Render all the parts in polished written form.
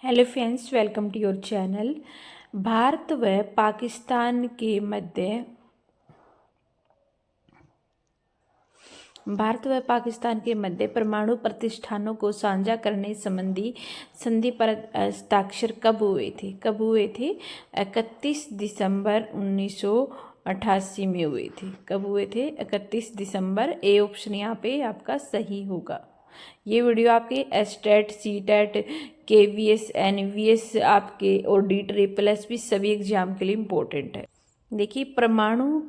Hello friends, welcome to your channel. Bharat व पाकिस्तान के मध्य परमाणु प्रतिष्ठानों को साझा करने संबंधी संधि पर हस्ताक्षर कब हुए थे? 31 दिसंबर 1988 में हुए थे। कब हुए थे? 31 दिसंबर। ए ऑप्शन यहाँ पे आपका सही होगा। ये वीडियो आपके एस्टेट, सीटेट, केवीएस, एनवीएस आपके और डी ट्रिपल एस भी सभी एग्जाम के लिए इम्पोर्टेंट है। देखिए, परमाणु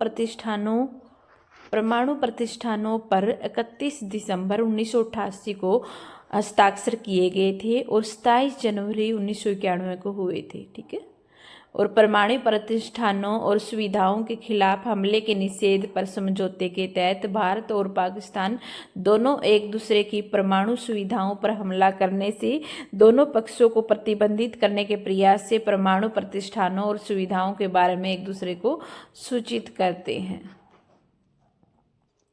प्रतिष्ठानों पर 31 दिसंबर 1988 को हस्ताक्षर किए गए थे और 27 जनवरी 1991 को हुए थे। ठीक है। और परमाणु प्रतिष्ठानों और सुविधाओं के खिलाफ हमले के निषेध पर समझौते के तहत भारत और पाकिस्तान दोनों एक दूसरे की परमाणु सुविधाओं पर हमला करने से दोनों पक्षों को प्रतिबंधित करने के प्रयास से परमाणु प्रतिष्ठानों और सुविधाओं के बारे में एक दूसरे को सूचित करते हैं।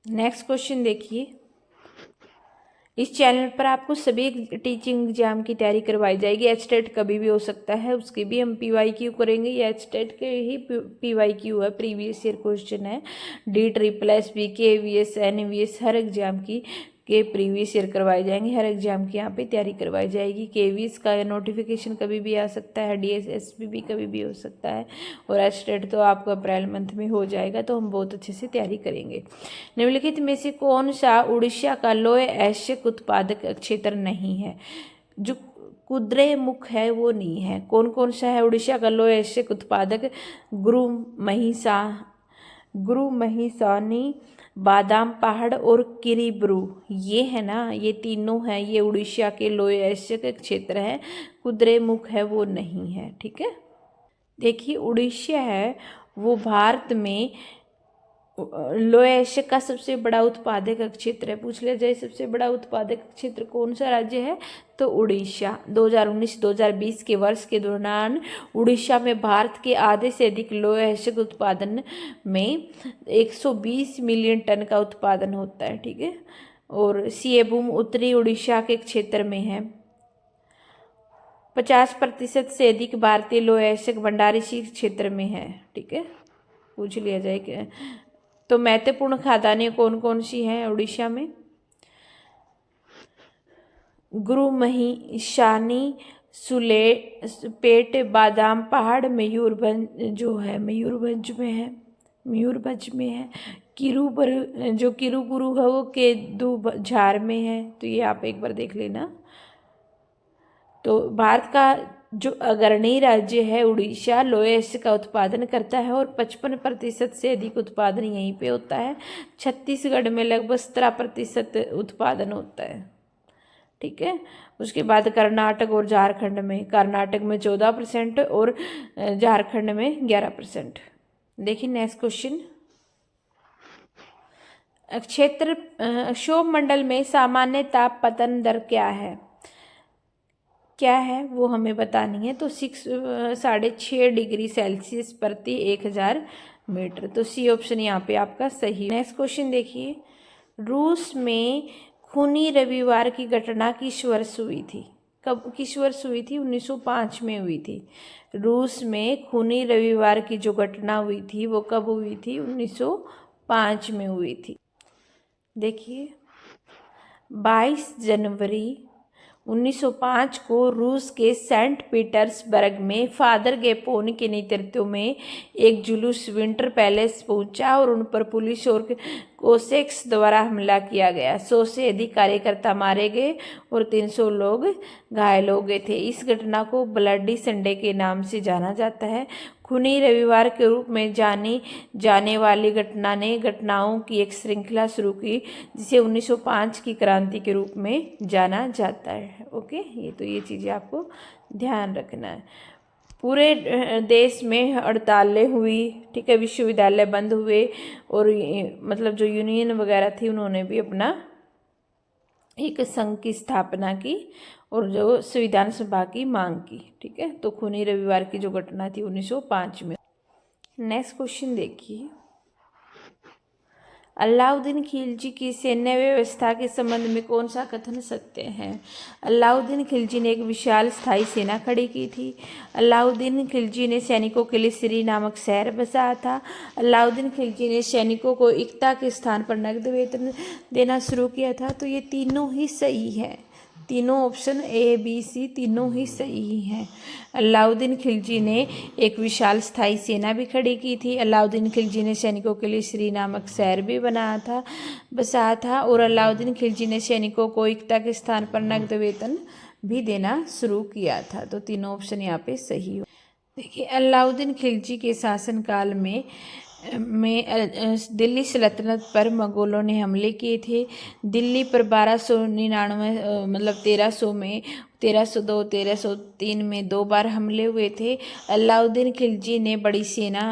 नेक्स्ट क्वेश्चन देखिए। इस चैनल पर आपको सभी टीचिंग एग्जाम की तैयारी करवाई जाएगी। एचटेट कभी भी हो सकता है, उसके भी हम पीवाईक्यू करेंगे। ये एचटेट के ही पीवाईक्यू है, प्रीवियस ईयर क्वेश्चन है। D triple S B, KVS, NVS हर एग्जाम के प्रीवियस ईयर करवाए जाएंगे। हर एग्जाम की यहाँ पे तैयारी करवाई जाएगी। केवीएस का नोटिफिकेशन कभी भी आ सकता है, डीएसएसबी भी कभी भी हो सकता है, और एचटेट तो आपको अप्रैल मंथ में हो जाएगा। तो हम बहुत अच्छे से तैयारी करेंगे। निम्नलिखित में से कौन सा उड़ीसा का लौह अयस्क उत्पादक क्षेत्र नहीं है? जो कुद्रेमुख है वो नहीं है। कौन कौन सा है उड़ीसा का लौह अयस्क उत्पादक? गुरु महिसानी, बादाम पहाड़ और किरीबरू, ये है ना, ये तीनों हैं, ये उड़ीसा के लौह अयस्क क्षेत्र है। कुद्रेमुख है वो नहीं है। ठीक है। देखिए, उड़ीसा है वो भारत में लौह अयस्क का सबसे बड़ा उत्पादक क्षेत्र है। पूछ लिया जाए सबसे बड़ा उत्पादक क्षेत्र कौन सा राज्य है, तो उड़ीसा। 2019-2020 के वर्ष के दौरान उड़ीसा में भारत के आधे से अधिक लौह अयस्क उत्पादन में 120 मिलियन टन का उत्पादन होता है। ठीक है। और सिएबुम उत्तरी उड़ीसा के क्षेत्र में है। 50% से अधिक भारतीय लौह अयस्क भंडार इसी क्षेत्र में है। ठीक है। पूछ लिया जाए कि तो महत्वपूर्ण खदानें कौन कौन सी हैं उड़ीसा में? गुरु महिसानी, सुलेपेट, बादाम पहाड़, मयूरभंज में है। किरूबुरू है वो केदुझार में है। तो ये आप एक बार देख लेना। तो भारत का जो अग्रणी राज्य है उड़ीसा, लौह अयस्क का उत्पादन करता है और 55% से अधिक उत्पादन यहीं पे होता है। छत्तीसगढ़ में लगभग 17% उत्पादन होता है। ठीक है। उसके बाद कर्नाटक और झारखंड में, कर्नाटक में 14% और झारखंड में 11%। देखिए नेक्स्ट क्वेश्चन। क्षोभ मंडल में सामान्य ताप पतन दर क्या है वो हमें बतानी है। तो 6.5 डिग्री सेल्सियस प्रति 1000 मीटर। तो सी ऑप्शन यहाँ पे आपका सही। नेक्स्ट क्वेश्चन देखिए। रूस में खूनी रविवार की घटना किस वर्ष हुई थी? किस वर्ष हुई थी? 1905 में हुई थी। रूस में खूनी रविवार की जो घटना हुई थी वो कब हुई थी? 1905 में हुई थी। देखिए, 22 जनवरी 1905 को रूस के सेंट पीटर्सबर्ग में फादर गेपोन के नेतृत्व में एक जुलूस विंटर पैलेस पहुंचा और उन पर पुलिस और कोसेक्स द्वारा हमला किया गया। 100 से अधिक कार्यकर्ता मारे गए और 300 लोग घायल हो गए थे। इस घटना को ब्लडी संडे के नाम से जाना जाता है। खूनी रविवार के रूप में जानी जाने वाली घटना ने घटनाओं की एक श्रृंखला शुरू की जिसे 1905 की क्रांति के रूप में जाना जाता है। ओके, ये चीज़ें आपको ध्यान रखना है। पूरे देश में हड़तालें हुई। ठीक है। विश्वविद्यालय बंद हुए और मतलब जो यूनियन वगैरह थी उन्होंने भी अपना एक संघ की स्थापना की और जो संविधान सभा की मांग की। ठीक है। तो खूनी रविवार की जो घटना थी 1905 में। नेक्स्ट क्वेश्चन देखिए। अलाउद्दीन खिलजी की सैन्य व्यवस्था के संबंध में कौन सा कथन सत्य है? अलाउद्दीन खिलजी ने एक विशाल स्थायी सेना खड़ी की थी। अलाउद्दीन खिलजी ने सैनिकों के लिए श्री नामक शहर बसाया था। अलाउद्दीन खिलजी ने सैनिकों को एकता के स्थान पर नकद वेतन देना शुरू किया था। तो ये तीनों ही सही है, तीनों ऑप्शन ए बी सी तीनों ही सही हैं। अलाउद्दीन खिलजी ने एक विशाल स्थायी सेना भी खड़ी की थी। अलाउद्दीन खिलजी ने सैनिकों के लिए श्री नामक शहर भी बसाया था और अलाउद्दीन खिलजी ने सैनिकों को एकता के स्थान पर नकद वेतन भी देना शुरू किया था। तो तीनों ऑप्शन यहाँ पे सही हो। देखिए, अलाउद्दीन खिलजी के शासनकाल में दिल्ली सल्तनत पर मंगोलों ने हमले किए थे। दिल्ली पर 1299 मतलब 1302 1303 में 2 बार हमले हुए थे। अलाउद्दीन खिलजी ने बड़ी सेना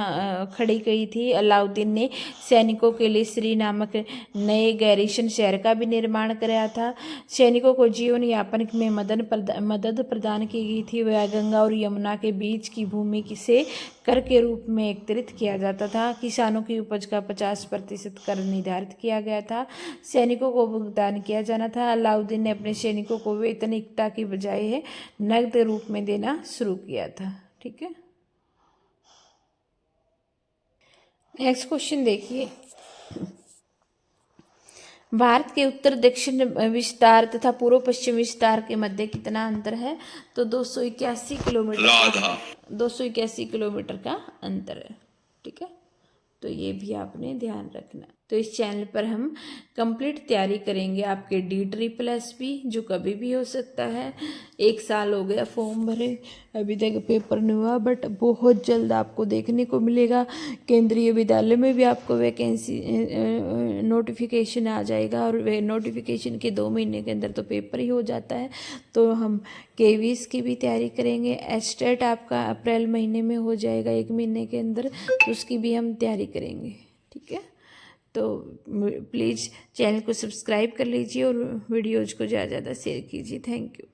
खड़ी की थी। अलाउद्दीन ने सैनिकों के लिए श्री नामक नए गैरीसन शहर का भी निर्माण कराया था। सैनिकों को जीवन यापन में मदद प्रदान की गई थी। वह गंगा और यमुना के बीच की भूमि से कर के रूप में एकत्रित किया जाता था। किसानों की उपज का 50% कर निर्धारित किया गया था। सैनिकों को भुगतान किया जाना था। अलाउद्दीन ने अपने सैनिकों को वेतन एकता की बजाय नकद रूप में देना शुरू किया था। ठीक है, नेक्स्ट क्वेश्चन देखिए। भारत के उत्तर दक्षिण विस्तार तथा पूर्व पश्चिम विस्तार के मध्य कितना अंतर है? तो 281 किलोमीटर का अंतर है। ठीक है, तो ये भी आपने ध्यान रखना। तो इस चैनल पर हम कंप्लीट तैयारी करेंगे आपके DSSS जो कभी भी हो सकता है। 1 साल हो गया फॉर्म भरे, अभी तक पेपर नहीं हुआ, बट बहुत जल्द आपको देखने को मिलेगा। केंद्रीय विद्यालय में भी आपको वैकेंसी नोटिफिकेशन आ जाएगा और वे नोटिफिकेशन के 2 महीने के अंदर तो पेपर ही हो जाता है। तो हम KVS की भी तैयारी करेंगे। एस्टेट आपका अप्रैल महीने में हो जाएगा, 1 महीने के अंदर, तो उसकी भी हम तैयारी करेंगे। ठीक है, तो प्लीज़ चैनल को सब्सक्राइब कर लीजिए और वीडियोज़ को ज़्यादा से ज़्यादा शेयर कीजिए। Thank you.